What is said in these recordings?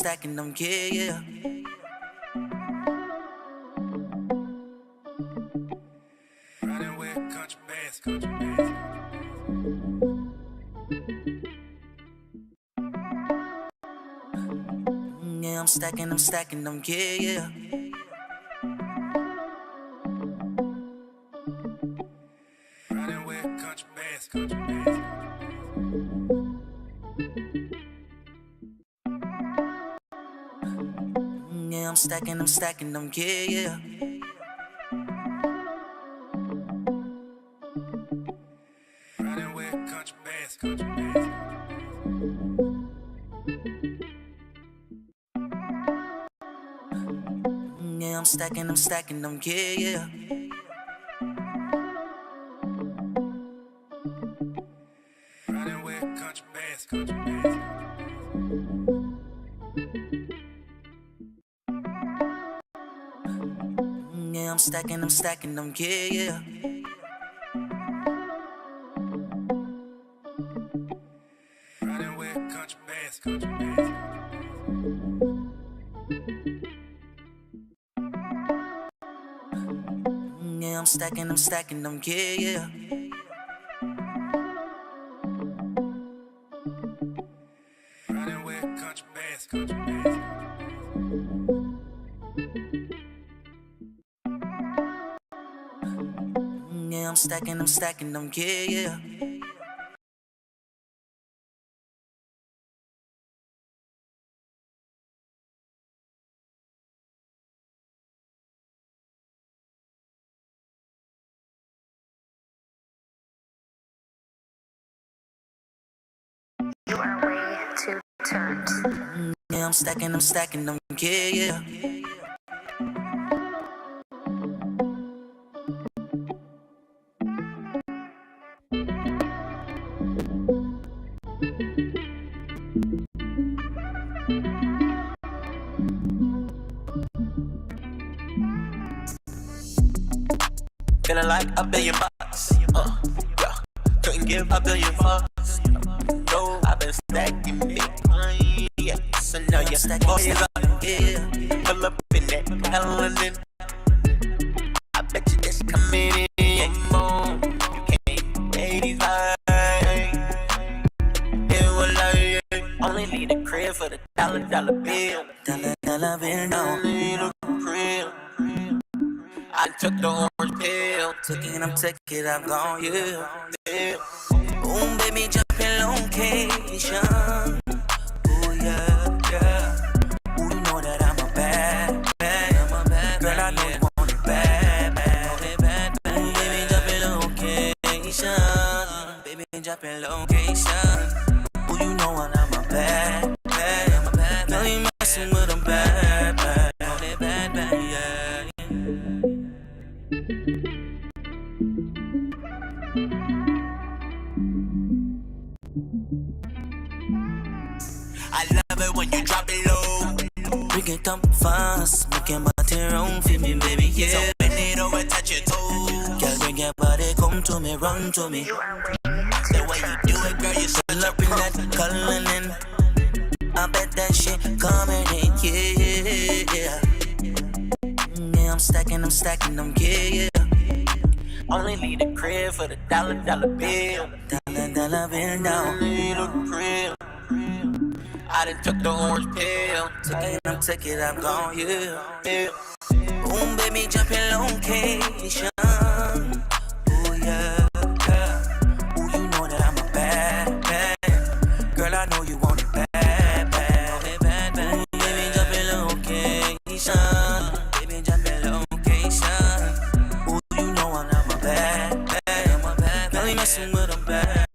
stacking them, yeah, yeah. Running with country bass, country bass. Yeah, I'm stacking them, yeah, yeah. Running with country bass, country bass. Yeah, I'm stacking them, yeah, yeah. Running with country bass, country bass. Yeah, I'm stacking them, yeah, yeah. Running with country bass, country bass. Yeah, I'm stacking them, yeah, yeah. Running with country bass, country bass. Yeah, I'm stacking them, yeah, yeah. Running with country bass, country bass. Yeah, I'm stacking them, yeah, yeah. You are way too turned. Yeah, I'm stacking them, yeah, yeah. Feeling like $1 billion. Yeah. Couldn't give $1 billion. No, I've been stacking Bitcoin. Yes, I know you. Boys up, yeah. Pull up in that melanin. I bet you just coming in. More. You can't pay these highs. Yeah, well, I only need a crib for the dollar bill. Dollar bill, no. Only need a crib. I took the orange pill. Took it, I'm gone, yeah. Yeah. Boom, baby, jumping location. Ooh, yeah, yeah. Ooh, you know that I'm a bad. Girl, I know you want it bad. Boom, baby, jumping location. Baby, jumping location. Ooh, you know what I'm a bad. Girl, you messing with a bad, yeah. I love it when you drop it low. We can come fast, making my own feel me, baby, yeah. So bend it over, touch your toes. Girl, bring your body, come to me, run to me. You are way The too way you turned. do it, girl, you're such a Up in pro. that coloring, I bet that shit coming in, yeah. Yeah, I'm stacking them, yeah, yeah. Only need a crib for the dollar bill. Dollar bill, no. Only need a crib. I done took the orange pill. Took it, I'm gone, yeah. Yeah. Boom, baby, jumping location. Ooh, yeah, yeah. Ooh, you know that I'm a bad. Girl, I know you want it bad. Baby, jumping location. Baby, jumping location. Ooh, you know I'm a bad. Girl, you messing with a bad.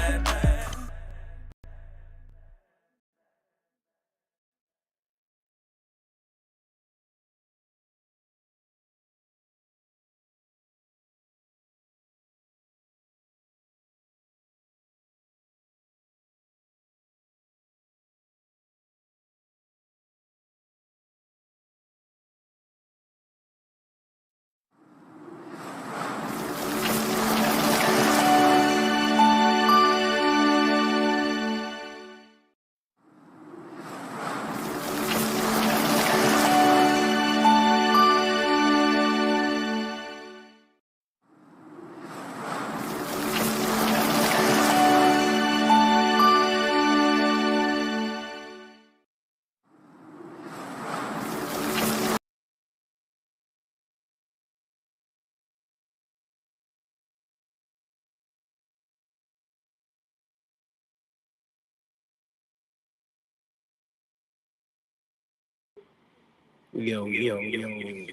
Yo, yo, yo.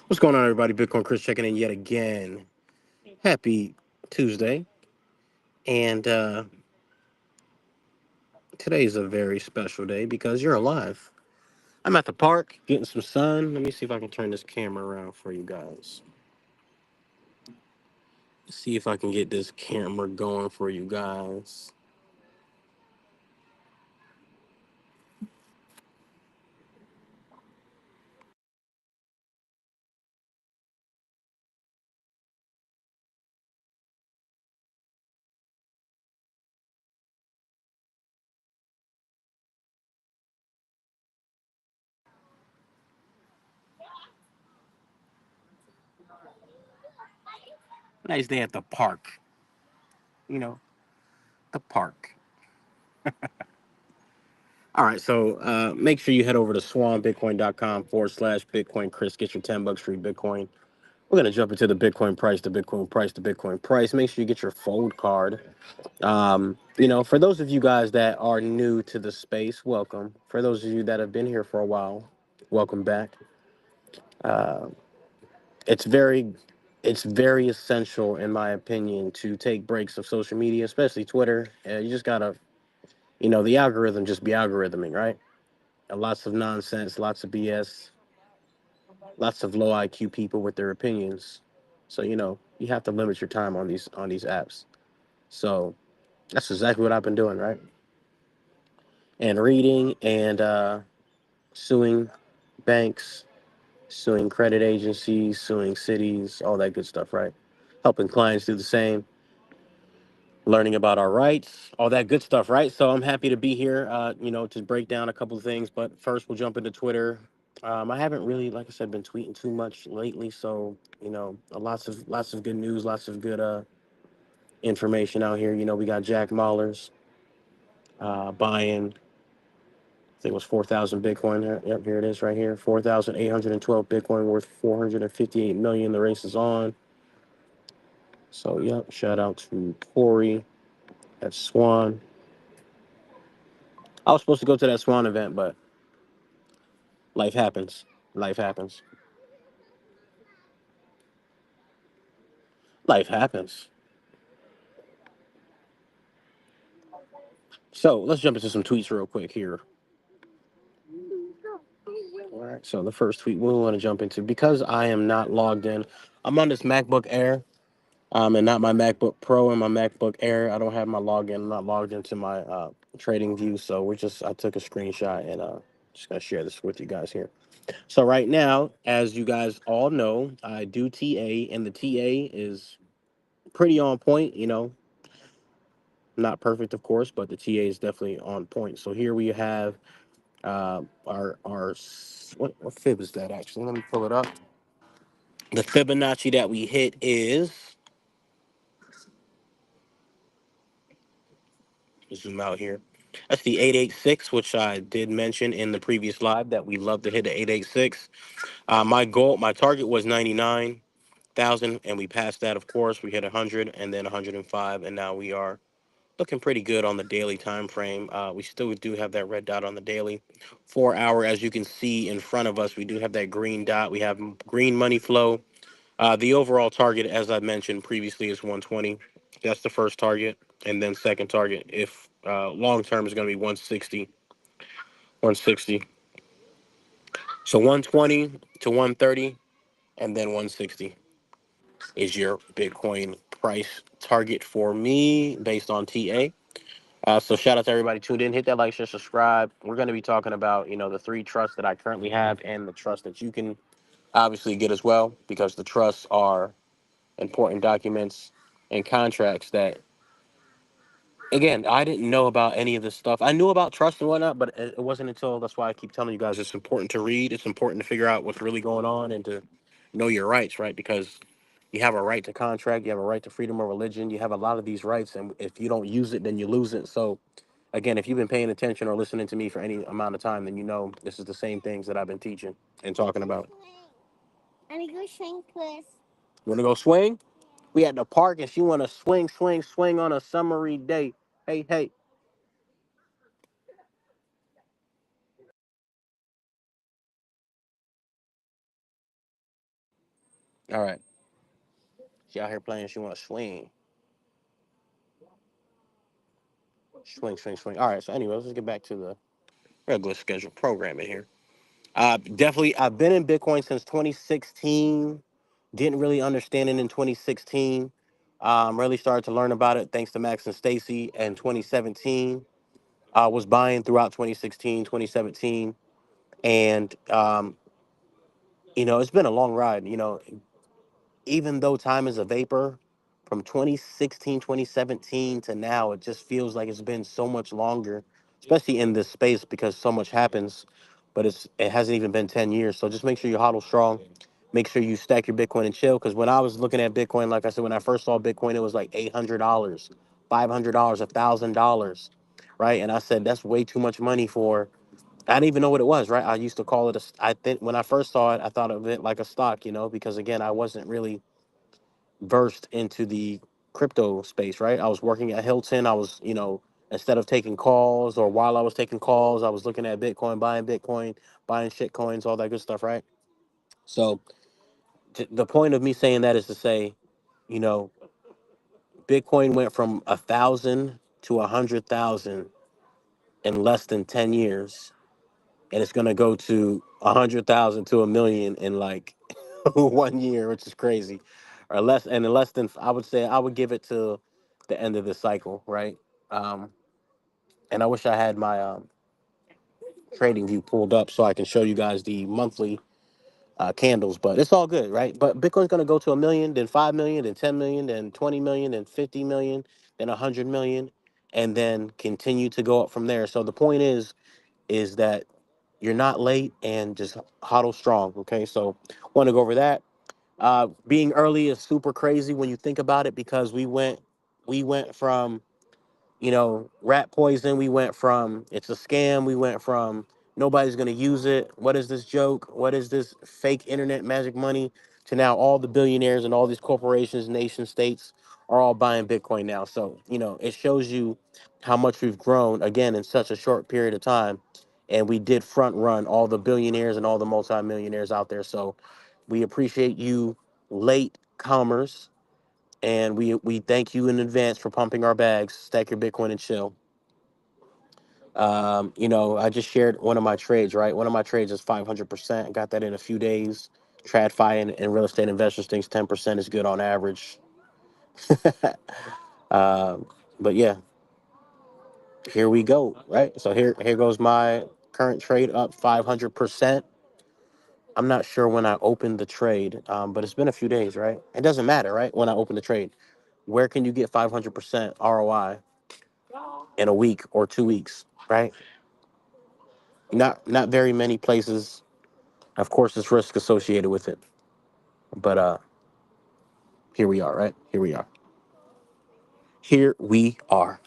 What's going on, everybody? Bitcoin Chris checking in yet again. Happy Tuesday. And today's a very special day because you're alive. I'm at the park getting some sun. Let me see if I can turn this camera around for you guys. See if I can get this camera going for you guys. Nice day at the park. You know, the park. All right, so make sure you head over to swanbitcoin.com/Bitcoin Chris. Get your $10 free Bitcoin. We're gonna jump into the Bitcoin price, the Bitcoin price, the Bitcoin price. Make sure you get your fold card. For those of you guys that are new to the space, welcome. For those of you that have been here for a while, welcome back. Uh, it's very, it's very essential, in my opinion, to take breaks of social media, especially Twitter. You just gotta, the algorithm just be algorithming, right? And lots of nonsense, lots of BS, lots of low IQ people with their opinions. So you have to limit your time on these apps. So that's exactly what I've been doing, right? And reading and suing banks, suing credit agencies, suing cities, all that good stuff, right? Helping clients do the same, learning about our rights, all that good stuff, right? So I'm happy to be here, to break down a couple of things. But first, we'll jump into Twitter. I haven't really, like I said, been tweeting too much lately, so lots of good news, lots of good information out here. We got Jack Mallers buying. I think it was 4,000 Bitcoin. Yep, here it is right here. 4,812 Bitcoin worth 458 million. The race is on. So, yep, shout out to Corey at Swan. I was supposed to go to that Swan event, but life happens. Life happens. Life happens. So, let's jump into some tweets real quick here. All right. So, the first tweet we want to jump into, because I am not logged in, I'm on this MacBook Air. And not my MacBook Pro and my MacBook Air. I don't have my login. I'm not logged into my trading view. So I took a screenshot and just gonna share this with you guys here. So right now, as you guys all know, I do TA, and the TA is pretty on point. Not perfect, of course, but the TA is definitely on point. So here we have our what fib is that actually? Let me pull it up. The Fibonacci that we hit is, zoom out here. That's the 886, which I did mention in the previous live that we love to hit the 886. My target was 99,000, and we passed that. Of course, we hit 100, and then 105, and now we are looking pretty good on the daily time frame. We still do have that red dot on the daily 4 hour, as you can see in front of us. We do have that green dot. We have green money flow. The overall target, as I mentioned previously, is 120. That's the first target, and then second target, if long term, is going to be 160, 160. So 120 to 130, and then 160 is your Bitcoin price target for me based on TA. So shout out to everybody tuned in. Hit that like, share, subscribe. We're going to be talking about the three trusts that I currently have and the trust that you can obviously get as well, because the trusts are important documents and contracts that, again, I didn't know about any of this stuff. I knew about trust and whatnot, but it wasn't until, that's why I keep telling you guys, it's important to read. It's important to figure out what's really going on and to know your rights, right? Because you have a right to contract, you have a right to freedom of religion, you have a lot of these rights, and if you don't use it, then you lose it. So again, if you've been paying attention or listening to me for any amount of time, then this is the same things that I've been teaching and talking about. Let me go swing, Chris. You want to go swing? We at the park, and she want to swing, swing, swing on a summery day. Hey, hey. All right. She out here playing. She want to swing, swing, swing, swing. All right. So, anyways, let's get back to the regular scheduled programming here. Definitely, I've been in Bitcoin since 2016. Didn't really understand it in 2016. Really started to learn about it thanks to Max and Stacy in 2017. I was buying throughout 2016, 2017, and it's been a long ride. Even though time is a vapor, from 2016, 2017 to now, it just feels like it's been so much longer, especially in this space because so much happens. But it hasn't even been 10 years. So just make sure you hodl strong. Make sure you stack your Bitcoin and chill. Because when I was looking at Bitcoin, like I said, when I first saw Bitcoin, it was like $800, $500, $1,000, right? And I said that's way too much money for. I didn't even know what it was, right? I used to call it I think when I first saw it, I thought of it like a stock, because again, I wasn't really versed into the crypto space, right? I was working at Hilton. I was, instead of taking calls or while I was taking calls, I was looking at Bitcoin, buying shit coins, all that good stuff, right? So the point of me saying that is to say, you know, Bitcoin went from 1,000 to 100,000 in less than 10 years, and it's gonna go to 100,000 to a million in like 1 year, which is crazy, or less. And in less than, I would say, I would give it to the end of the cycle, right? Um, and I wish I had my trading view pulled up so I can show you guys the monthly candles, but it's all good, right? But Bitcoin's gonna go to a million, then 5 million, then 10 million, then 20 million, then 50 million, then 100 million, and then continue to go up from there. So the point is that you're not late and just hodl strong. Okay, so want to go over that. Being early is super crazy when you think about it because we went from rat poison. We went from it's a scam. We went from nobody's gonna use it. What is this joke? What is this fake internet magic money? To now all the billionaires and all these corporations, nation states are all buying Bitcoin now. So it shows you how much we've grown again in such a short period of time, and we did front run all the billionaires and all the multimillionaires out there. So we appreciate you, late comers, and we thank you in advance for pumping our bags. Stack your Bitcoin and chill. I just shared one of my trades, right? One of my trades is 500%. I got that in a few days. TradFi and real estate investors thinks 10% is good on average. um, but yeah, here we go, right? So here goes my current trade up 500%. I'm not sure when I opened the trade, but it's been a few days, right? It doesn't matter, right? When I open the trade, where can you get 500% ROI in a week or 2 weeks, right? Not very many places. Of course, there's risk associated with it, but here we are, right? Here we are. Here we are.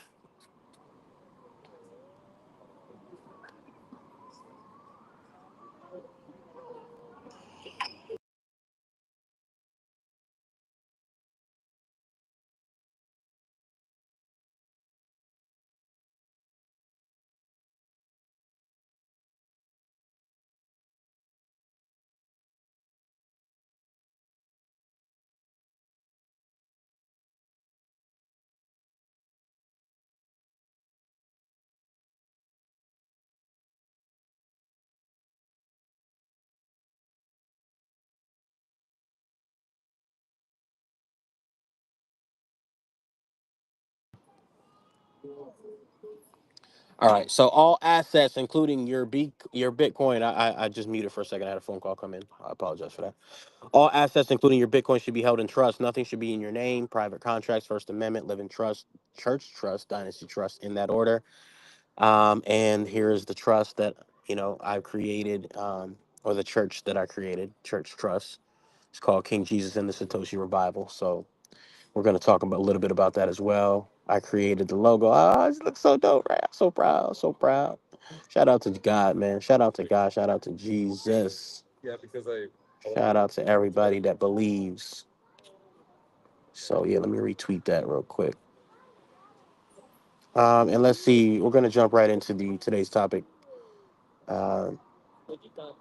All right. So all assets, including your Bitcoin, I just muted for a second. I had a phone call come in. I apologize for that. All assets, including your Bitcoin, should be held in trust. Nothing should be in your name. Private contracts, First Amendment, living trust, church trust, dynasty trust, in that order. And here is the trust that I've created, or the church that I created, church trust. It's called King Jesus and the Satoshi Revival. So we're going to talk about a little bit about that as well. I created the logo. Oh, it looks so dope, right? I'm so proud, so proud. Shout out to God, man. Shout out to God. Shout out to Jesus. Shout out to everybody that believes. So yeah, let me retweet that real quick. And let's see. We're gonna jump right into the today's topic. Uh,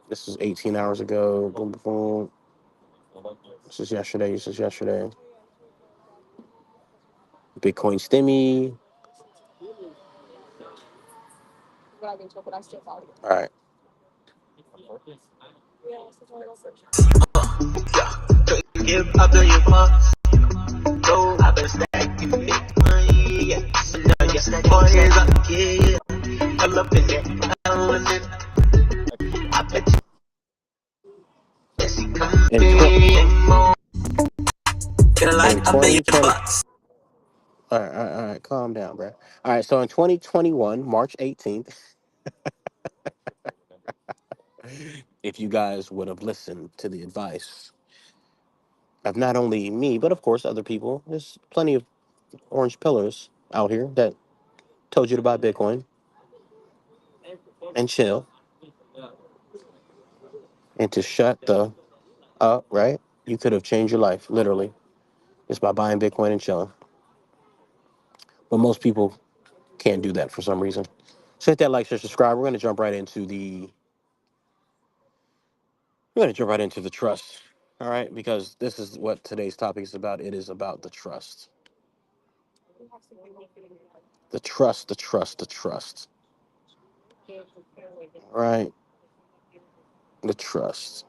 this was 18 hours ago. Boom, boom, boom. This is yesterday. This is yesterday. Bitcoin stimmy. All right. Couldn't give a billion fucks. No, I've been stacking Bitcoin, yeah. So now you're stacking 4 years up, yeah. All up in that element. I bet you she In tw- coming more. Feeling like in a billion 2020. bucks. All right. Calm down, bro. All right. So in 2021, March 18th, if you guys would have listened to the advice of not only me, but of course other people, there's plenty of orange pillars out here that told you to buy Bitcoin and chill and to shut the up, right? You could have changed your life, literally, just by buying Bitcoin and chilling. But most people can't do that for some reason. So hit that like, share, subscribe. We're gonna jump right into the trust. All right, because this is what today's topic is about. It is about the trust. The trust, the trust, the trust. All right, the trust.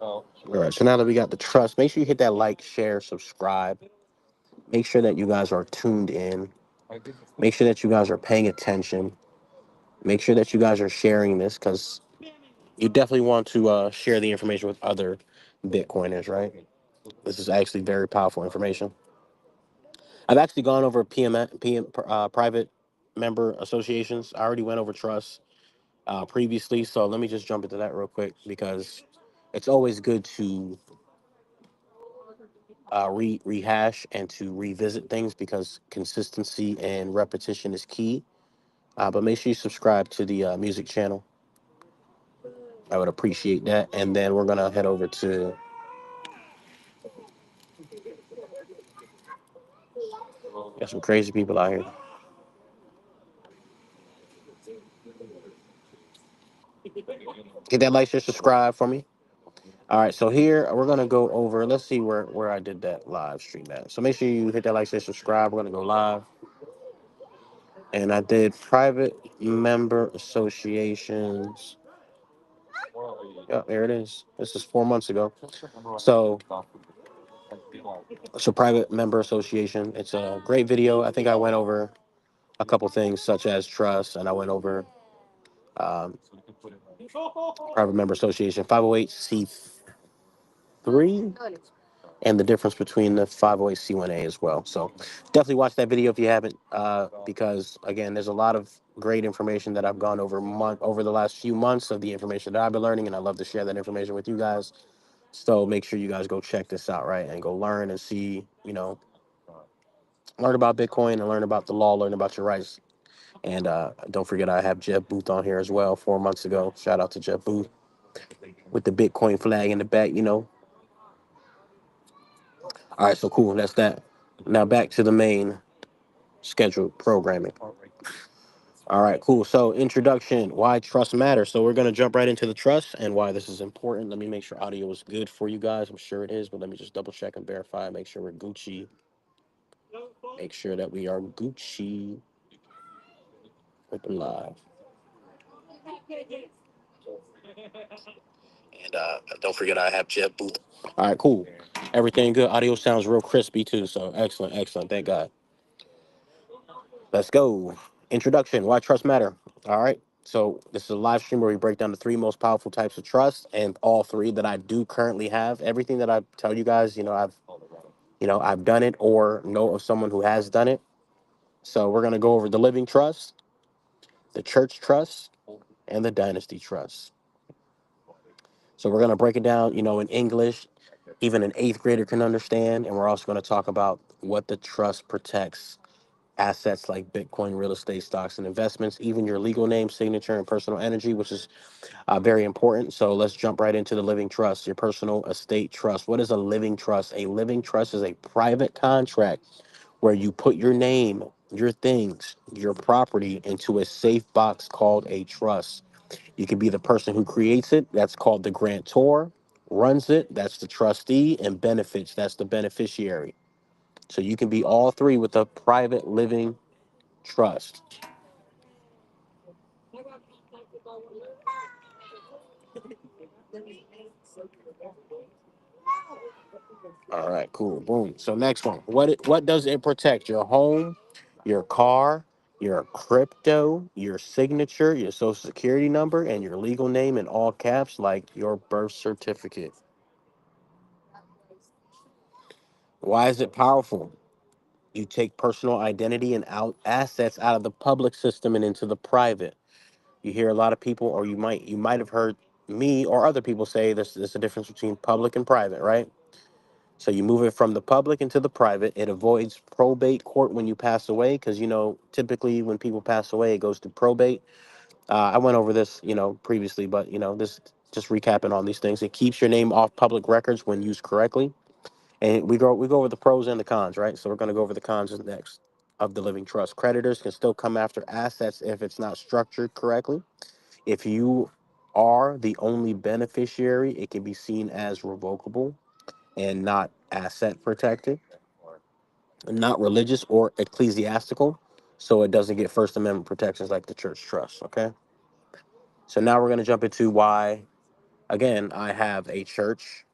All right, so now that we got the trust, make sure you hit that like, share, subscribe. Make sure that you guys are tuned in. Make sure that you guys are paying attention. Make sure that you guys are sharing this because you definitely want to share the information with other Bitcoiners, right? This is actually very powerful information. I've actually gone over private member associations. I already went over trust previously, so let me just jump into that real quick because it's always good to rehash and to revisit things because consistency and repetition is key. But make sure you subscribe to the music channel. I would appreciate that. And then we're gonna head over to got some crazy people out here. Hit that like, share, subscribe for me. All right, so here we're gonna go over. Let's see where I did that live stream at. So make sure you hit that like, share, subscribe. We're gonna go live, and I did private member associations. Yeah, there it is. This is 4 months ago. So it's a private member association. It's a great video. I think I went over a couple things such as trust, and I went over um, private member association 508c3 and the difference between the 508c1a as well. So definitely watch that video if you haven't, because again, there's a lot of great information that I've gone over the last few months of the information that I've been learning, and I love to share that information with you guys. So make sure you guys go check this out, right, and go learn and see, learn about Bitcoin and learn about the law, learn about your rights. And don't forget, I have Jeff Booth on here as well 4 months ago. Shout out to Jeff Booth with the Bitcoin flag in the back. All right, so cool. That's that. Now back to the main scheduled programming. All right, cool. So introduction, why trust matters. So we're gonna jump right into the trust and why this is important. Let me make sure audio is good for you guys. I'm sure it is, but let me just double check and verify. Make sure we're Gucci. Make sure that we are Gucci with the live. And don't forget, I have Jeff Booth. All right, cool. Everything good. Audio sounds real crispy too. So excellent, excellent. Thank God. Let's go. Introduction. Why trust matter. All right. So this is a live stream where we break down the three most powerful types of trust, and all three that I do currently have. Everything that I tell you guys, I've done it or know of someone who has done it. So we're gonna go over the living trust, the church trust, and the dynasty trust. So we're gonna break it down, in English, even an eighth grader can understand, and we're also gonna talk about what the trust protects assets like Bitcoin, real estate, stocks, and investments, even your legal name, signature, and personal energy, which is very important. So let's jump right into the living trust, your personal estate trust. What is a living trust? A living trust is a private contract where you put your name, your things, your property into a safe box called a trust. You can be the person who creates it. That's called the grantor. Runs it. That's the trustee. And benefits. That's the beneficiary. So you can be all three with a private living trust. All right, cool. Boom. So next one. What does it protect? Your home, your car, your crypto, your signature, your social security number, and your legal name in all caps, like your birth certificate. Why is it powerful? You take personal identity and out assets out of the public system and into the private. You hear a lot of people, or you might have heard me or other people say there's a difference between public and private, right? So you move it from the public into the private. It avoids probate court when you pass away, because typically when people pass away, it goes to probate. I went over this previously, but this just recapping on these things. It keeps your name off public records when used correctly, and we go over the pros and the cons, right? So we're going to go over the cons next of the living trust. Creditors can still come after assets if it's not structured correctly. If you are the only beneficiary, it can be seen as revocable and not asset protected, not religious or ecclesiastical, so it doesn't get First Amendment protections like the church trust. Okay, so now we're going to jump into why, again, I have a church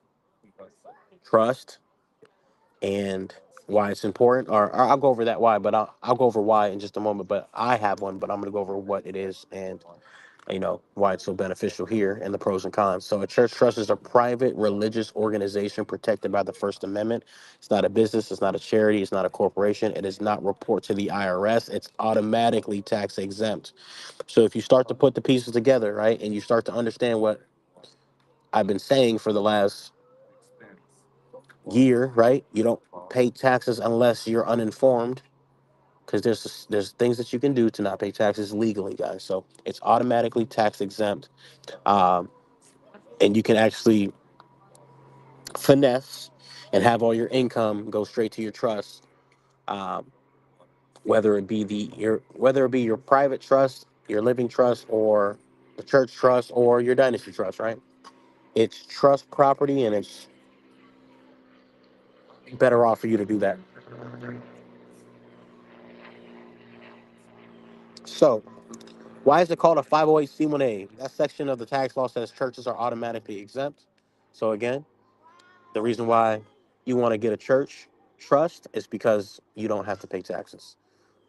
trust and why it's important. Or I'll go over that why, but I'll go over why in just a moment. But I have one, but I'm going to go over what it is and why it's so beneficial here and the pros and cons. So a church trust is a private religious organization protected by the First Amendment. It's not a business, it's not a charity, it's not a corporation, it does not report to the IRS, it's automatically tax exempt. So if you start to put the pieces together, right, and you start to understand what I've been saying for the last year, right, you don't pay taxes unless you're uninformed, because there's things that you can do to not pay taxes legally, guys. So it's automatically tax exempt. um, and you can actually finesse and have all your income go straight to your trust, um, whether it be your private trust, your living trust, or the church trust, or your dynasty trust. Right? It's trust property, and it's better off for you to do that. So, why is it called a 508c1a? That section of the tax law says churches are automatically exempt. So again, the reason why you want to get a church trust is because you don't have to pay taxes.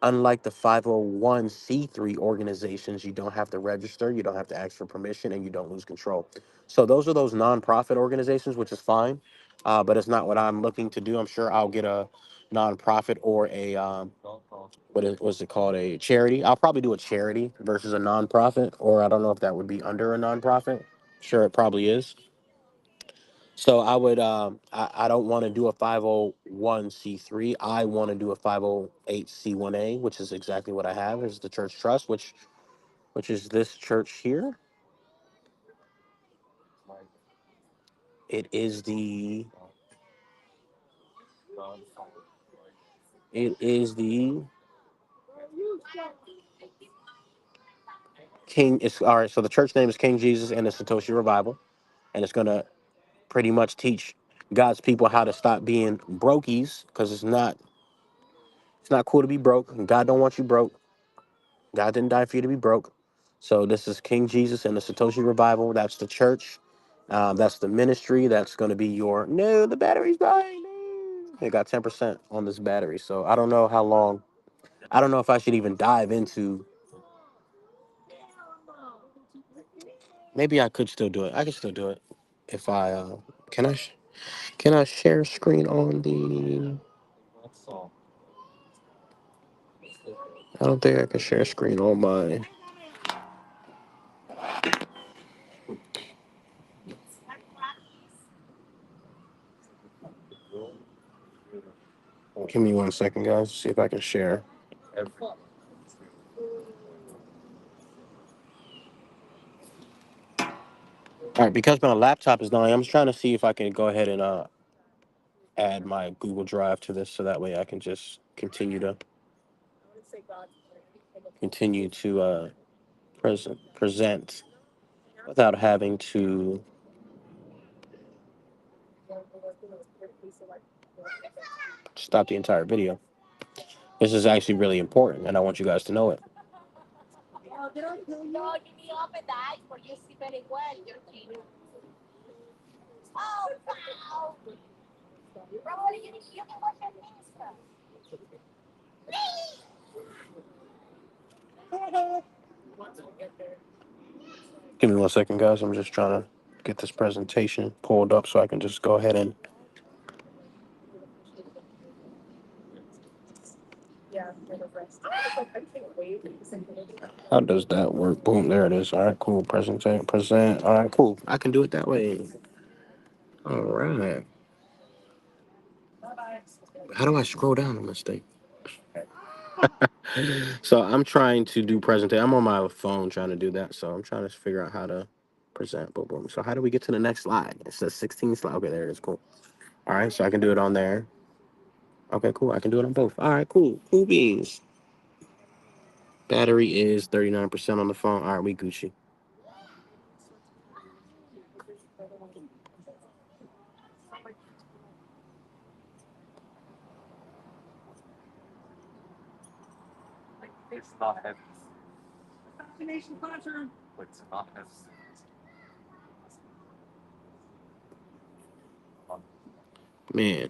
Unlike the 501c3 organizations, you don't have to register, you don't have to ask for permission, and you don't lose control. So those are those nonprofit organizations, which is fine, but it's not what I'm looking to do. I'm sure I'll get a nonprofit or a what's it called, a charity. I'll probably do a charity versus a nonprofit, or I don't know if that would be under a nonprofit. Sure, it probably is. So I don't want to do a 501c3. I want to do a 508c1a, which is exactly what I have, is the church trust, which is this church here. It is the King. It's all right. So the church name is King Jesus and the Satoshi Revival, and it's gonna pretty much teach God's people how to stop being brokies, because it's not cool to be broke. God don't want you broke. God didn't die for you to be broke. So this is King Jesus and the Satoshi Revival. That's the church. That's the ministry. That's going to be your. No, the battery's dying. No. It got 10% on this battery. So I don't know how long. I don't know if I should even dive into. Maybe I could still do it. I can still do it. If I can I can I share screen on the. I don't think I can share screen on my. Give me 1 second, guys. See if I can share. All right, because my laptop is dying, I'm just trying to see if I can go ahead and add my Google Drive to this, so that way I can just continue to present. without having to stop the entire video. This is actually really important, and I want you guys to know it. Give me 1 second, guys. I'm just trying to get this presentation pulled up so I can just go ahead and. How does that work? Boom, there it is. All right, cool. Present. All right, cool. I can do it that way. All right. How do I scroll down on this thing? So I'm trying to do presentation. I'm on my phone trying to do that. So I'm trying to figure out how to present. Boom, boom. So how do we get to the next slide? It says 16 slide. Okay, there it is. Cool. All right, so I can do it on there. Okay, cool. I can do it on both. All right, cool. Cool beans. Battery is 39% on the phone. All right, we Gucci. Man.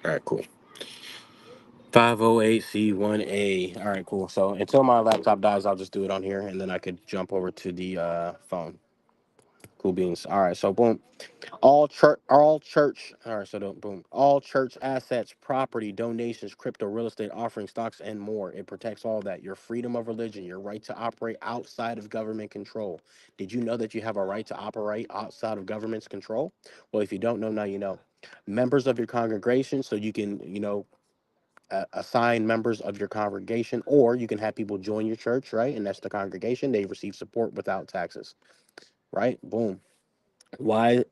All right, cool. 508C1A. All right, cool. So until my laptop dies, I'll just do it on here, and then I could jump over to the phone. Cool beans. All right, so boom. All church. All right, so boom. All church assets, property, donations, crypto, real estate, offerings, stocks, and more. It protects all that. Your freedom of religion, your right to operate outside of government control. Did you know that you have a right to operate outside of government's control? Well, if you don't know, now you know. Members of your congregation, so you can, assign members of your congregation, or you can have people join your church, right? And that's the congregation. They receive support without taxes, right? Boom. Why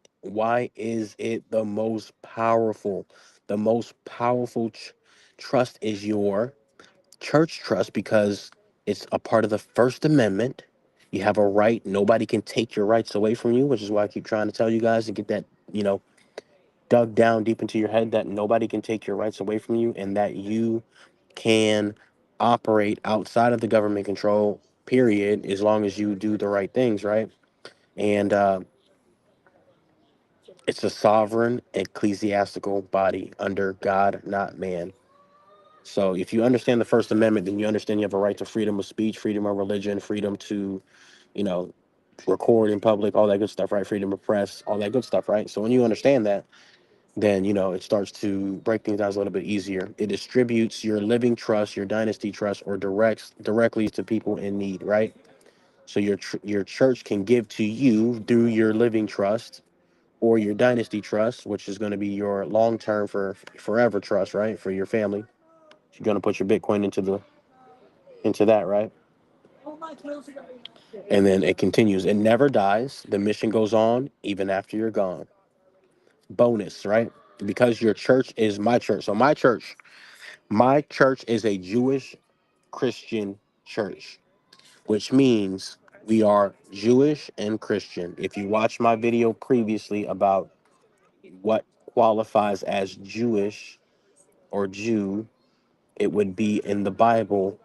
is it the most powerful? The most powerful trust is your church trust because it's a part of the First Amendment. You have a right. Nobody can take your rights away from you, which is why I keep trying to tell you guys to get that, dug down deep into your head that nobody can take your rights away from you and that you can operate outside of the government control, period, as long as you do the right things, right? And it's a sovereign ecclesiastical body under God, not man. So if you understand the First Amendment, then you understand you have a right to freedom of speech, freedom of religion, freedom to, you know, record in public, all that good stuff, right? Freedom of press, all that good stuff, right? So when you understand that, then it starts to break things down a little bit easier. It distributes your living trust, your dynasty trust, or directly to people in need, right? So your church can give to you through your living trust or your dynasty trust, which is going to be your long term for forever trust, right? For your family, you're going to put your Bitcoin into that, right? And then it continues. It never dies. The mission goes on even after you're gone. Bonus, right? Because your church is my church. So my church is a Jewish Christian church, which means we are Jewish and Christian. If you watched my video previously about what qualifies as Jewish or Jew, it would be in the Bible.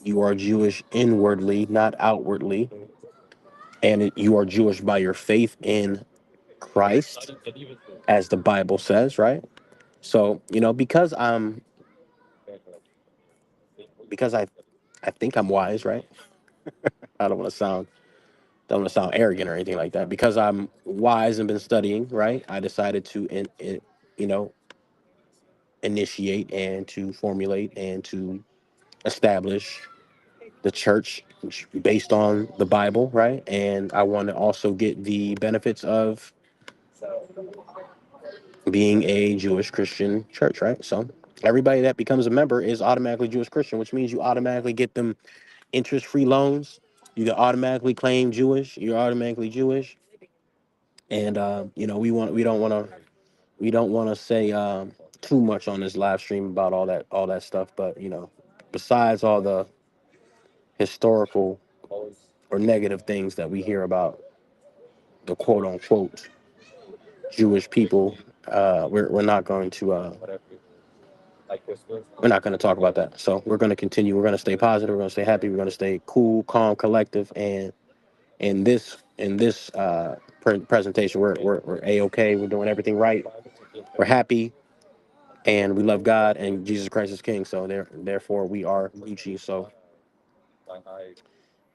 You are Jewish inwardly, not outwardly, and you are Jewish by your faith in Christ, as the Bible says, right? So, because I think I'm wise, right? I don't want to sound Don't want to sound arrogant or anything like that. Because I'm wise and been studying, right? I decided to, you know, initiate and to formulate and to establish the church based on the Bible, right? And I want to also get the benefits of being a Jewish Christian church, right? So everybody that becomes a member is automatically Jewish Christian, which means you automatically get them interest-free loans. You can automatically claim Jewish. You're automatically Jewish, and we don't want to say too much on this live stream about all that stuff. But besides all the historical or negative things that we hear about the quote unquote Jewish people, we're not going to we're not going to talk about that. So we're going to continue. We're going to stay positive. We're going to stay happy. We're going to stay cool, calm, collective. And in this presentation, we're a-okay. We're doing everything right. We're happy, and we love God, and Jesus Christ is King. So therefore, we are Gucci. So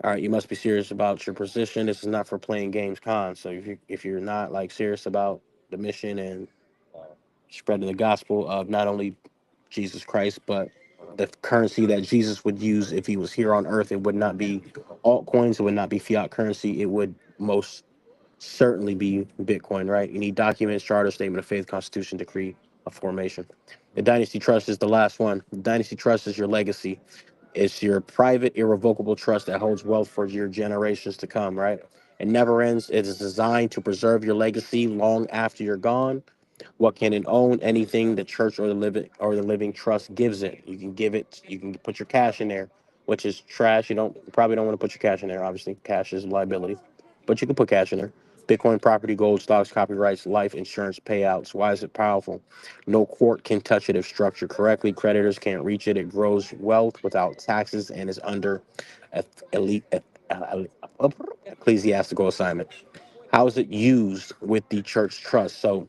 all right, you must be serious about your position. This is not for playing games, con. So if you're not like serious about the mission and spreading the gospel of not only Jesus Christ, but the currency that Jesus would use if he was here on earth, it would not be altcoins, it would not be fiat currency, it would most certainly be Bitcoin, right? You need documents, charter, statement of faith, constitution, decree of formation. The dynasty trust is the last one. The dynasty trust is your legacy. It's your private, irrevocable trust that holds wealth for your generations to come, right? It never ends. It is designed to preserve your legacy long after you're gone. What can it own? Anything the church or the living trust gives it. You can give it. You can put your cash in there, which is trash. You probably don't want to put your cash in there. Obviously, cash is a liability, but you can put cash in there. Bitcoin, property, gold, stocks, copyrights, life insurance payouts. Why is it powerful? No court can touch it if structured correctly. Creditors can't reach it. It grows wealth without taxes and is under elite ecclesiastical assignment. How is it used with the church trust? So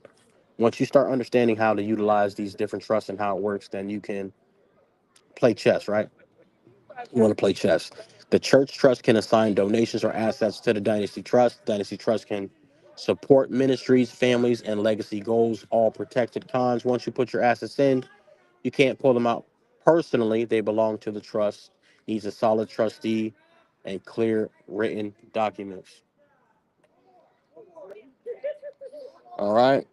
once you start understanding how to utilize these different trusts and how it works, then you can play chess, right? You want to play chess. The church trust can assign donations or assets to the dynasty trust. Dynasty trust can support ministries, families, and legacy goals, all protected. Cons: once you put your assets in, you can't pull them out personally. They belong to the trust. Needs a solid trustee and clear written documents. All right.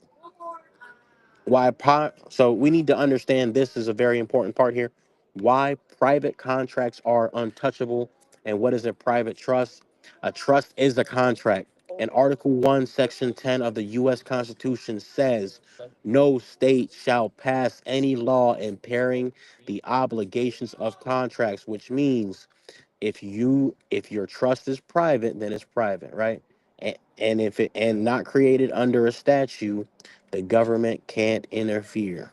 So we need to understand, this is a very important part here. Why private contracts are untouchable, and what is a private trust? A trust is a contract, and Article 1 Section 10 of the US Constitution says no state shall pass any law impairing the obligations of contracts, which means if your trust is private, then it's private, right? And if it and not created under a statute, the government can't interfere.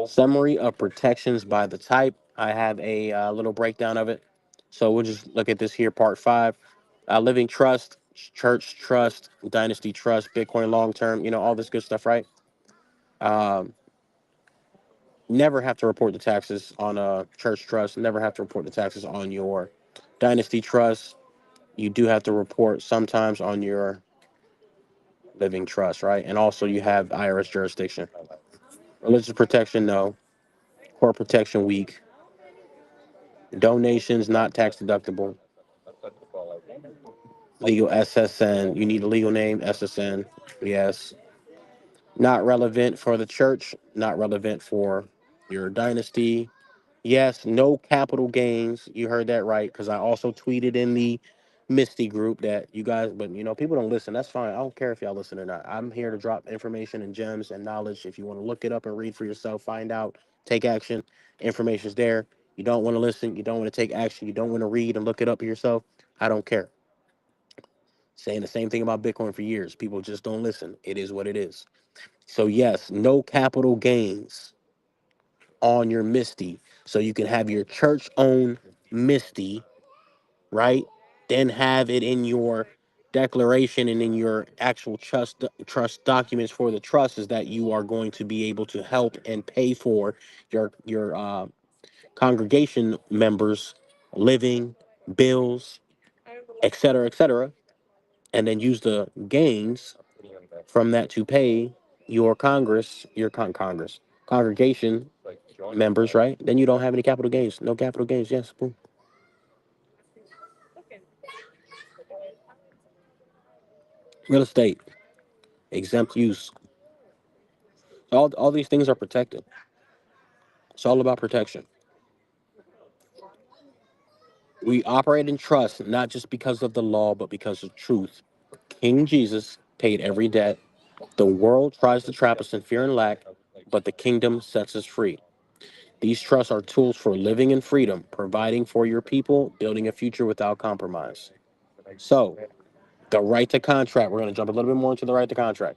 Summary of protections by the type. I have a little breakdown of it. So we'll just look at this here, part five. Living trust, church trust, dynasty trust, Bitcoin long term, all this good stuff, right? Um, Never have to report the taxes on a church trust, never have to report the taxes on your dynasty trust. You do have to report sometimes on your living trust, right? And also you have IRS jurisdiction. Religious protection, no. Court protection, weak. Donations, not tax deductible. Legal SSN, you need a legal name, SSN, yes. Not relevant for the church, not relevant for your dynasty. Yes, no capital gains. You heard that right, because I also tweeted in the Misty group that you guys, but people don't listen. That's fine. I don't care if y'all listen or not. I'm here to drop information and gems and knowledge. If you want to look it up and read for yourself, find out, take action. Information's there. You don't want to listen. You don't want to take action. You don't want to read and look it up yourself. I don't care. Saying the same thing about Bitcoin for years. People just don't listen. It is what it is. So yes, no capital gains on your Misty. So you can have your church owned Misty, right? Then have it in your declaration and in your actual trust documents for the trust is that you are going to be able to help and pay for your congregation members living bills, et cetera, and then use the gains from that to pay your congress congregation members, right? Then you don't have any capital gains. No capital gains. Yes, boom. Real estate, exempt use. All these things are protected. It's all about protection. We operate in trust not just because of the law, but because of truth. King Jesus paid every debt. The world tries to trap us in fear and lack, but the kingdom sets us free. These trusts are tools for living in freedom, providing for your people, building a future without compromise. So, the right to contract, we're going to jump a little bit more into the right to contract.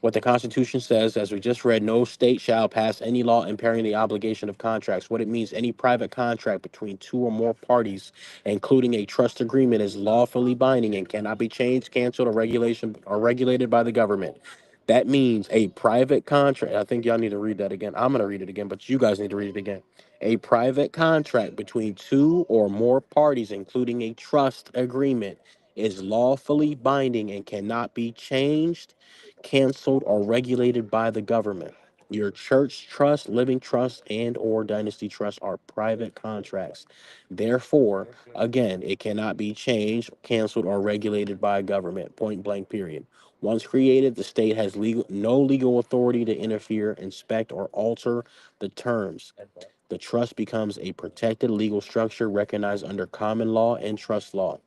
What the Constitution says, as we just read, no state shall pass any law impairing the obligation of contracts. What it means, any private contract between two or more parties, including a trust agreement, is lawfully binding and cannot be changed, canceled, or regulated by the government. That means a private contract. I think y'all need to read that again. I'm going to read it again, but you guys need to read it again. A private contract between two or more parties, including a trust agreement, is lawfully binding and cannot be changed, canceled, or regulated by the government. Your church trust, living trust, and or dynasty trust are private contracts. Therefore, again, it cannot be changed, canceled, or regulated by government. Point blank period. Once created, the state has no legal authority to interfere, inspect, or alter the terms. The trust becomes a protected legal structure recognized under common law and trust law.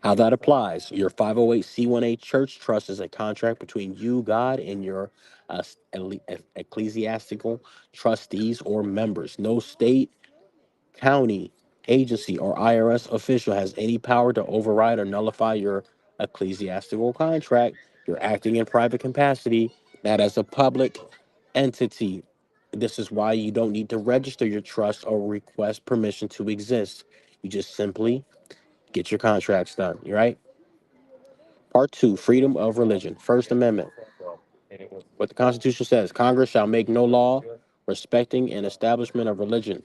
How that applies: your 508c1a church trust is a contract between you, God, and your ecclesiastical trustees or members. No state, county, agency, or IRS official has any power to override or nullify your ecclesiastical contract. You're acting in private capacity, not as a public entity. This is why you don't need to register your trust or request permission to exist. You just simply get your contracts done, right? Part two, freedom of religion. First Amendment. What the Constitution says: Congress shall make no law respecting an establishment of religion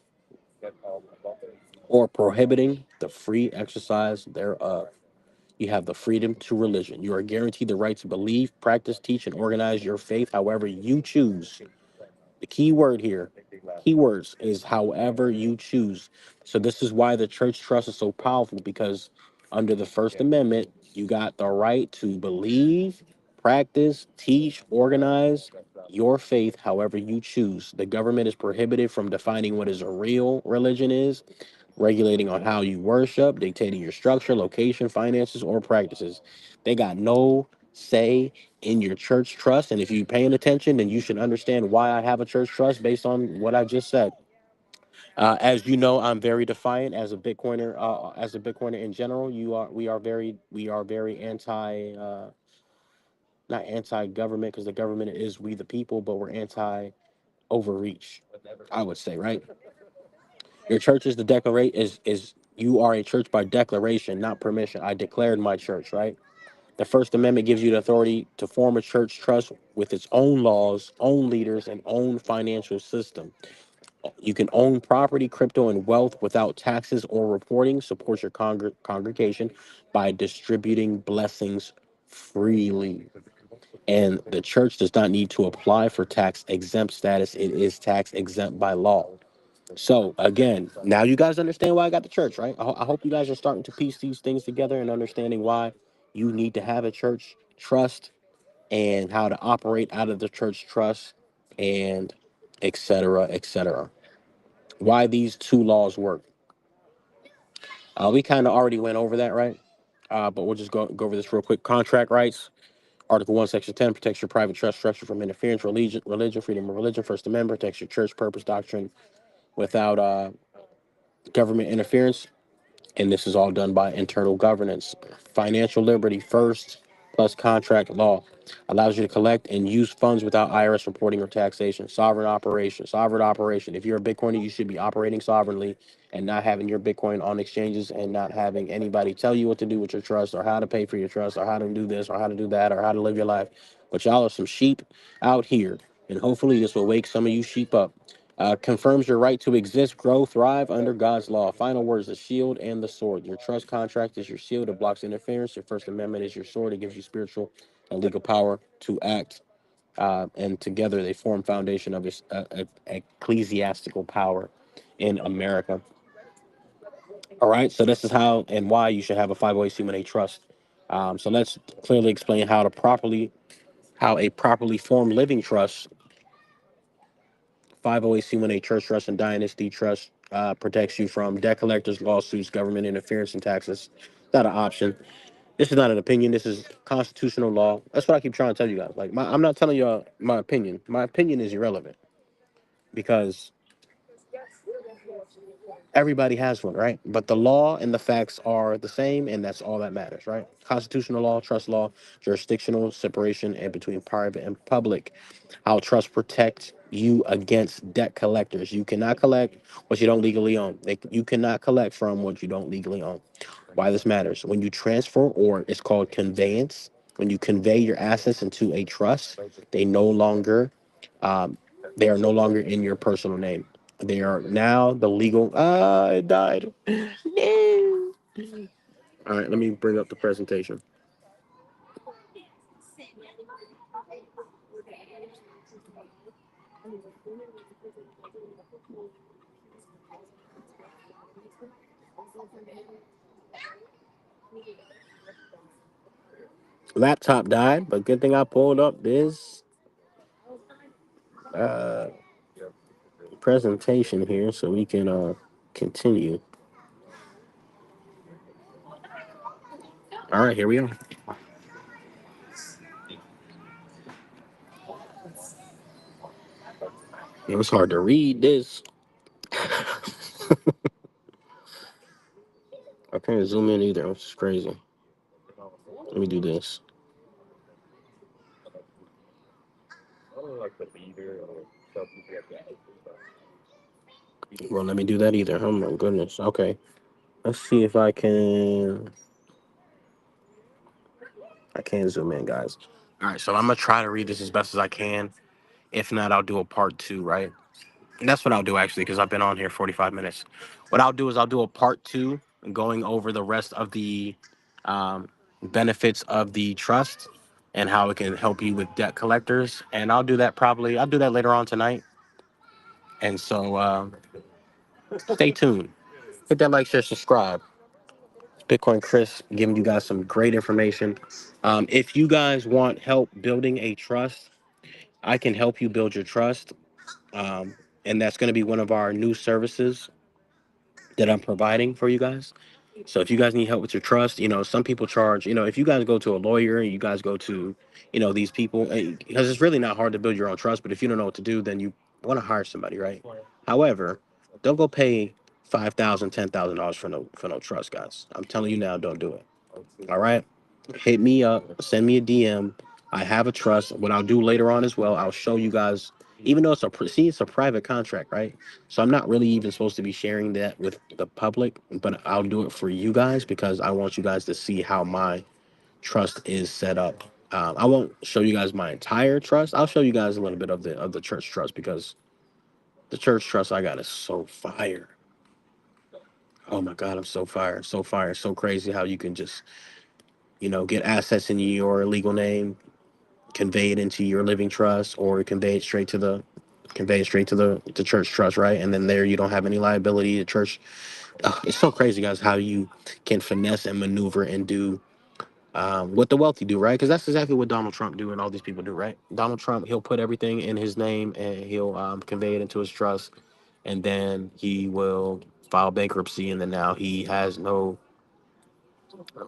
or prohibiting the free exercise thereof. You have the freedom to religion. You are guaranteed the right to believe, practice, teach, and organize your faith however you choose. The key word here, keywords, is however you choose. So this is why the church trust is so powerful, because under the First Amendment, you got the right to believe, practice, teach, organize your faith however you choose. The government is prohibited from defining what is a real religion is, regulating on how you worship, dictating your structure, location, finances, or practices. They got no say in your church trust. And if you're paying attention, then you should understand why I have a church trust based on what I just said. As you know, I'm very defiant as a Bitcoiner. As a Bitcoiner in general, we are very anti, not anti-government, because the government is we the people, but we're anti-overreach, I would say, right? Your church is the declarate is you are a church by declaration, not permission. I declared my church, right? The First Amendment gives you the authority to form a church trust with its own laws, own leaders, and own financial system. You can own property, crypto, and wealth without taxes or reporting. Support your congregation by distributing blessings freely. And the church does not need to apply for tax exempt status. It is tax exempt by law. So again, now you guys understand why I got the church, right? I hope you guys are starting to piece these things together and understanding why you need to have a church trust and how to operate out of the church trust, and et cetera, et cetera. Why these two laws work. We kind of already went over that, right? But we'll just go over this real quick. Contract rights. Article 1, Section 10 protects your private trust structure from interference, religion, freedom of religion. First Amendment protects your church purpose, doctrine without government interference. And this is all done by internal governance. Financial liberty. First plus contract law. Allows you to collect and use funds without IRS reporting or taxation. Sovereign operation. Sovereign operation. If you're a Bitcoiner, you should be operating sovereignly and not having your Bitcoin on exchanges and not having anybody tell you what to do with your trust or how to pay for your trust or how to do this or how to do that or how to live your life. But y'all are some sheep out here. And hopefully this will wake some of you sheep up. Confirms your right to exist, grow, thrive under God's law. Final words: the shield and the sword. Your trust contract is your shield; it blocks interference. Your First Amendment is your sword; it gives you spiritual and legal power to act. And together they form foundation of ecclesiastical power in America. All right, so this is how and why you should have a 501c trust. So let's clearly explain how a properly formed living trust, 501c church trust, and dynasty trust protects you from debt collectors, lawsuits, government interference, and taxes. It's not an option. This is not an opinion. This is constitutional law. That's what I keep trying to tell you guys. Like, I'm not telling you my opinion. My opinion is irrelevant because everybody has one, right? But the law and the facts are the same, and that's all that matters, right? Constitutional law, trust law, jurisdictional separation, and between private and public. How trust protect you against debt collectors. You cannot collect what you don't legally own. You cannot collect from what you don't legally own. Why this matters: when you transfer, or it's called conveyance, when you convey your assets into a trust, they no longer um, they are no longer in your personal name. They are now the legal. Ah, it died. No. All right, let me bring up the presentation. Laptop died, but good thing I pulled up this uh, presentation here so we can continue. All right, here we are. It was hard to read this. I can't zoom in either, which is crazy. Let me do this. Well, let me do that either. Oh my goodness. Okay. Let's see if I can. I can't zoom in, guys. All right, so I'm gonna try to read this as best as I can. If not, I'll do a part two, right? And that's what I'll do actually, because I've been on here 45 minutes. What I'll do is I'll do a part two, going over the rest of the um, benefits of the trust and how it can help you with debt collectors. And I'll do that probably. I'll do that later on tonight. And so stay tuned. Hit that like, share, subscribe. Bitcoin Chris giving you guys some great information. If you guys want help building a trust, I can help you build your trust. Um, and that's going to be one of our new services that I'm providing for you guys. So if you guys need help with your trust, some people charge, if you guys go to a lawyer and you guys go to, these people, because it's really not hard to build your own trust, but if you don't know what to do, then you want to hire somebody, right? However, don't go pay $5,000, $10,000 for no trust, guys. I'm telling you now, don't do it. All right. Hit me up, send me a DM. I have a trust. What I'll do later on as well, I'll show you guys, even though it's a private contract, right? So I'm not really even supposed to be sharing that with the public, but I'll do it for you guys because I want you guys to see how my trust is set up. I won't show you guys my entire trust. I'll show you guys a little bit of the church trust because the church trust I got is so fire. Oh my God, I'm so fire, so fire, so crazy how you can just, get assets in your legal name, convey it into your living trust, or convey it straight to the church trust, right? And then there you don't have any liability. The church, it's so crazy, guys, how you can finesse and maneuver and do what the wealthy do, right? Because that's exactly what Donald Trump do and all these people do, right? Donald Trump, he'll put everything in his name and he'll convey it into his trust, and then he will file bankruptcy, and then now he has no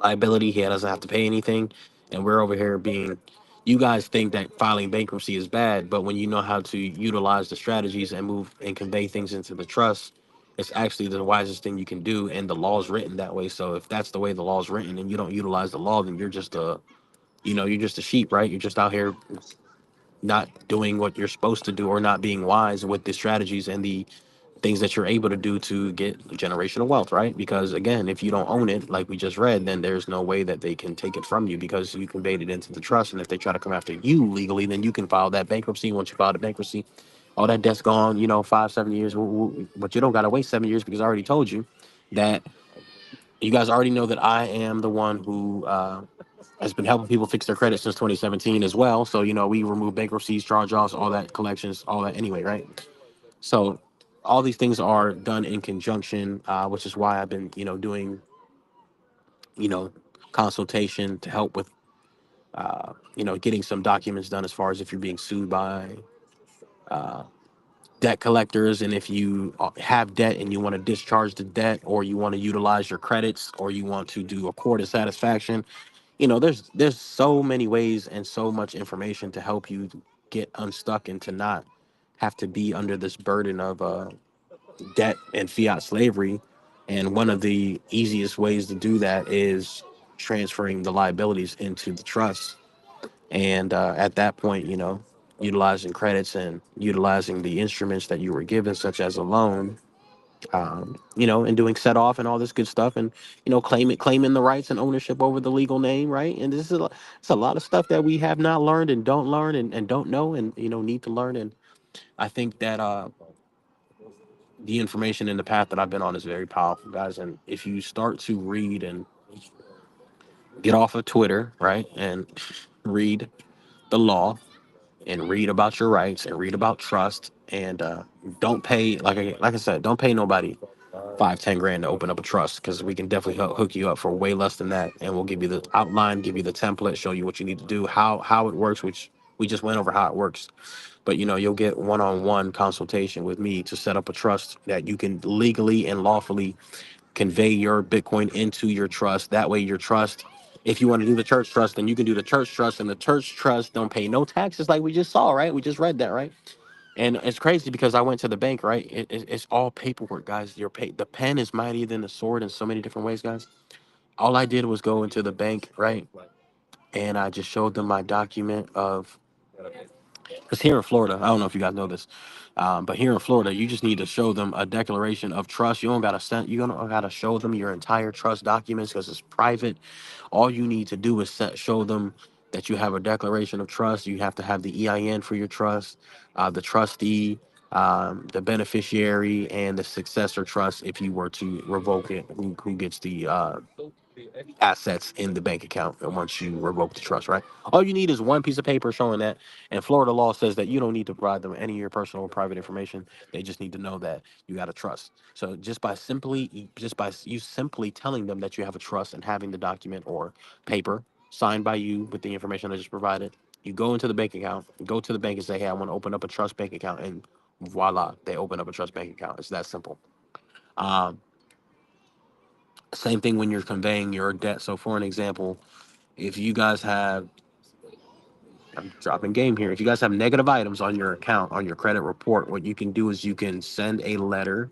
liability. He doesn't have to pay anything. And we're over here being, you guys think that filing bankruptcy is bad, but when you know how to utilize the strategies and move and convey things into the trust, it's actually the wisest thing you can do. And the law's written that way. So if that's the way the law's written and you don't utilize the law, then you're just a you're just a sheep, right? You're just out here not doing what you're supposed to do, or not being wise with the strategies and the things that you're able to do to get generational wealth, right? Because again, if you don't own it, like we just read, then there's no way that they can take it from you, because you conveyed it into the trust. And if they try to come after you legally, then you can file that bankruptcy. Once you file the bankruptcy, all that debt's gone, 5, 7 years. But you don't got to wait 7 years, because I already told you that you guys already know that I am the one who has been helping people fix their credit since 2017 as well. So, we remove bankruptcies, charge offs, all that, collections, all that anyway, right? So all these things are done in conjunction, which is why I've been, doing, you know, consultation to help with, getting some documents done, as far as if you're being sued by debt collectors, and if you have debt and you want to discharge the debt, or you want to utilize your credits, or you want to do a court of satisfaction. There's so many ways and so much information to help you get unstuck, and to not have to be under this burden of debt and fiat slavery. And one of the easiest ways to do that is transferring the liabilities into the trust. And at that point, utilizing credits and utilizing the instruments that you were given, such as a loan, and doing set off and all this good stuff, and claiming the rights and ownership over the legal name, right? And it's a lot of stuff that we have not learned, and don't learn, and don't know, and need to learn. And I think that the information in the path that I've been on is very powerful, guys. And if you start to read and get off of Twitter, right, and read the law, and read about your rights, and read about trust, and don't pay, like I said, don't pay nobody 5, 10 grand to open up a trust, because we can definitely hook you up for way less than that, and we'll give you the outline, give you the template, show you what you need to do, how it works, which we just went over how it works. But you'll get one-on-one consultation with me to set up a trust that you can legally and lawfully convey your Bitcoin into your trust. That way, your trust, if you want to do the church trust, then you can do the church trust, and the church trust don't pay no taxes, like we just saw, right? We just read that, right? And it's crazy, because I went to the bank, right? It's all paperwork, guys. The pen is mightier than the sword in so many different ways, guys. All I did was go into the bank, right? And I just showed them my document of, because here in Florida, I don't know if you guys know this, but here in Florida, you just need to show them a declaration of trust. You don't gotta show them your entire trust documents, because it's private. All you need to do is show them that you have a declaration of trust. You have to have the EIN for your trust, the trustee, the beneficiary, and the successor trust if you were to revoke it. Who gets the assets in the bank account, and once you revoke the trust, right? All you need is one piece of paper showing that. And Florida law says that you don't need to provide them any of your personal or private information. They just need to know that you got a trust. So just by you simply telling them that you have a trust, and having the document or paper signed by you with the information I just provided, you go into the bank account, go to the bank and say, hey, I want to open up a trust bank account, and voila, they open up a trust bank account. It's that simple. um, Same thing when you're conveying your debt. So for an example, if you guys have, I'm dropping game here. If you guys have negative items on your account, on your credit report, what you can do is you can send a letter,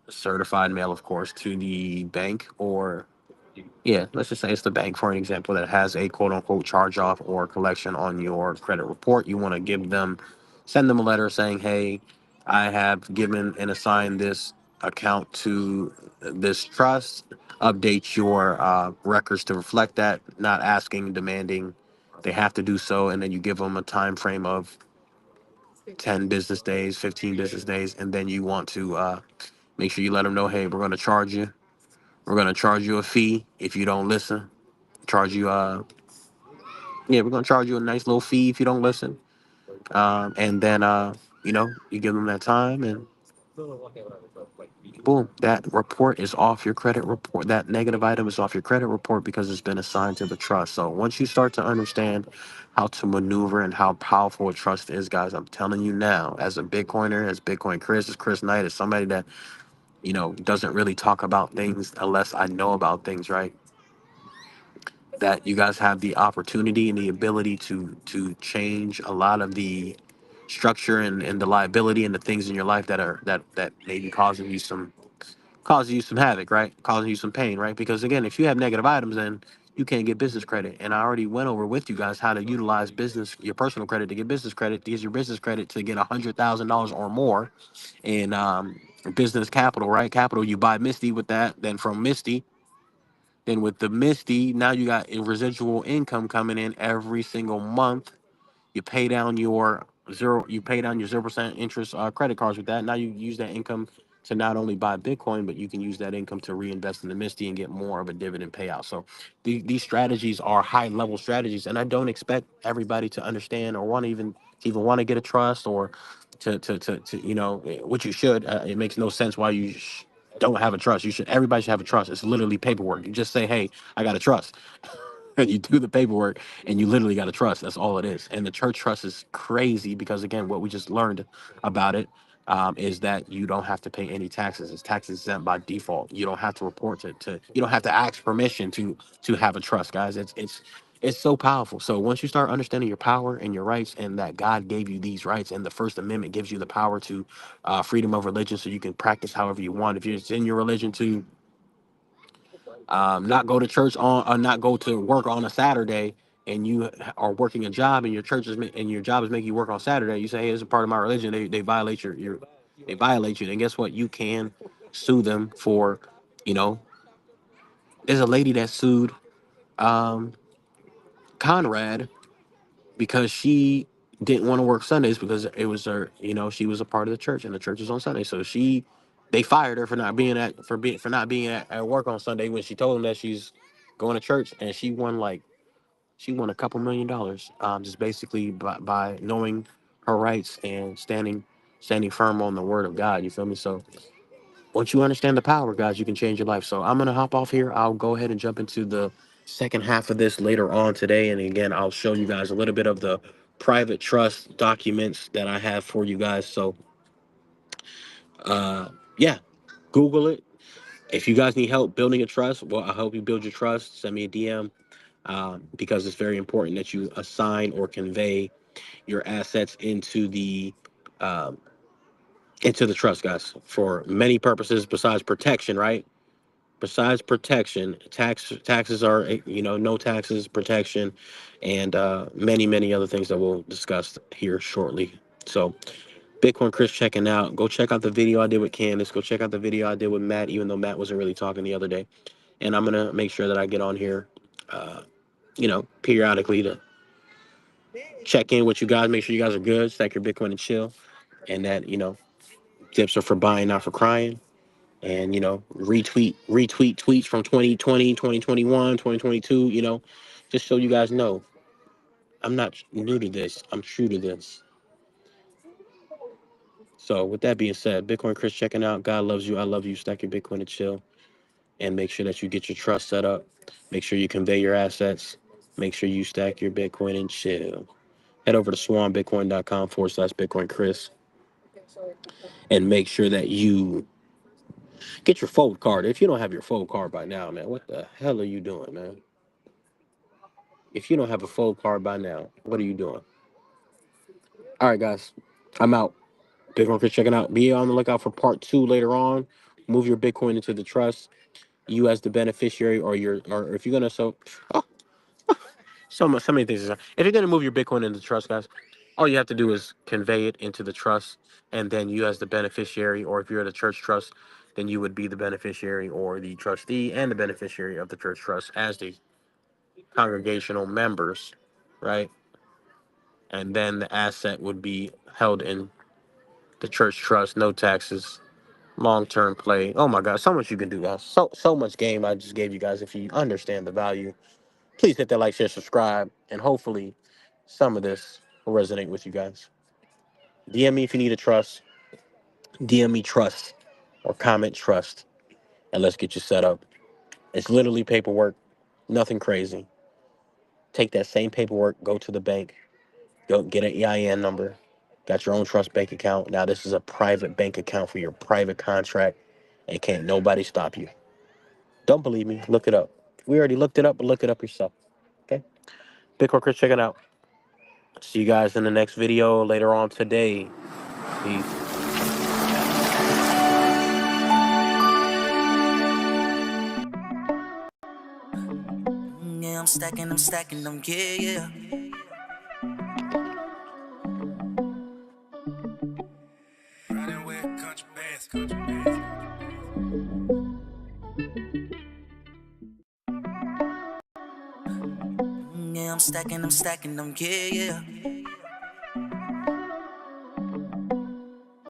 certified mail, of course, to the bank, or yeah, let's just say it's the bank, for an example, that has a quote unquote charge off or collection on your credit report. You want to send them a letter saying, hey, I have given and assigned this account to this trust. Update your records to reflect that, not asking, demanding. They have to do so. And then you give them a time frame of 10 business days, 15 business days. And then you want to make sure you let them know, hey, we're going to charge you. We're going to charge you a fee if you don't listen. Charge you yeah, we're gonna charge you a nice little fee if you don't listen. And then you give them that time, and boom, that report is off your credit report. That negative item is off your credit report, because it's been assigned to the trust. So once you start to understand how to maneuver and how powerful a trust is, guys, I'm telling you now, as a Bitcoiner, as Bitcoin Chris, as Chris Knight, as somebody that doesn't really talk about things unless I know about things, right? That you guys have the opportunity and the ability to change a lot of the structure, and the liability, and the things in your life that may be causing you some havoc, right? Causing you some pain, right? Because again, if you have negative items, then you can't get business credit. And I already went over with you guys how to utilize your personal credit to get business credit, to use your business credit to get $100,000 or more in business capital, right? Capital, you buy Misty with that. Then from Misty, then with the Misty, now you got a residual income coming in every single month. You pay down your 0% interest credit cards with that. Now you use that income to not only buy Bitcoin, but you can use that income to reinvest in the Misty and get more of a dividend payout. So these strategies are high level strategies, and I don't expect everybody to understand or even want to get a trust or to what you should. It makes no sense why you don't have a trust. Everybody should have a trust. It's literally paperwork. You just say, hey, I got a trust. And you do the paperwork and you literally got to trust. That's all it is. And the church trust is crazy because, again, what we just learned about it is that you don't have to pay any taxes. It's tax exempt by default. You don't have to report you don't have to ask permission to have a trust, guys. It's so powerful. So once you start understanding your power and your rights, and that God gave you these rights, and the First Amendment gives you the power to freedom of religion, so you can practice however you want. If it's in your religion to not go to church not go to work on a Saturday, and you are working a job, and and your job is making you work on Saturday, you say, hey, it's a part of my religion. They violate they violate you. And guess what? You can sue them for, you know, there's a lady that sued um, Conrad because she didn't want to work Sundays because it was her, she was a part of the church and the church is on Sunday. So they fired her for not being at work on Sunday when she told them that she's going to church, and she won a couple $1 million, just basically by knowing her rights and standing firm on the word of God. You feel me? So once you understand the power, guys, you can change your life. So I'm gonna hop off here. I'll go ahead and jump into the second half of this later on today, and again, I'll show you guys a little bit of the private trust documents that I have for you guys. So yeah, Google it. If you guys need help building a trust, well, I'll help you build your trust. Send me a DM, because it's very important that you assign or convey your assets um, into the trust, guys, for many purposes besides protection, right? Besides protection, taxes are, no taxes, protection, and many other things that we'll discuss here shortly. So Bitcoin Chris checking out. Go check out the video I did with Candace. Go check out the video I did with Matt, even though Matt wasn't really talking the other day. And I'm gonna make sure that I get on here, periodically to check in with you guys, make sure you guys are good, stack your Bitcoin and chill, and that, tips are for buying, not for crying. And, retweet tweets from 2020, 2021, 2022, just so you guys know I'm not new to this. I'm true to this. So with that being said, Bitcoin Chris checking out. God loves you. I love you. Stack your Bitcoin and chill. And make sure that you get your trust set up. Make sure you convey your assets. Make sure you stack your Bitcoin and chill. Head over to swanbitcoin.com/Bitcoin Chris, and make sure that you get your fold card. If you don't have your fold card by now, man, what the hell are you doing, man? If you don't have a fold card by now, what are you doing? All right, guys, I'm out. Bitcoin Chris checking out. Be on the lookout for part 2 later on. Move your Bitcoin into the trust. You as the beneficiary, or if you're gonna oh, so many things. If you're gonna move your Bitcoin into the trust, guys, all you have to do is convey it into the trust, and then you as the beneficiary, or if you're at a church trust, then you would be the beneficiary or the trustee and the beneficiary of the church trust as the congregational members, right? And then the asset would be held in the church trust, no taxes, long-term play. Oh my God, so much you can do, guys. So much game I just gave you guys. If you understand the value, please hit that like, share, subscribe, and hopefully some of this will resonate with you guys. DM me if you need a trust. DM me trust or comment trust, and let's get you set up. It's literally paperwork, nothing crazy. Take that same paperwork, go to the bank, go get an EIN number, got your own trust bank account. Now this is a private bank account for your private contract, and can't nobody stop you. Don't believe me? Look it up. We already looked it up, but look it up yourself. Okay? Bitcoin Chris, check it out. See you guys in the next video later on today. Peace. Yeah. stacking them, yeah, yeah. Riding with country bass, country bass. Yeah, I'm stacking them, yeah, yeah.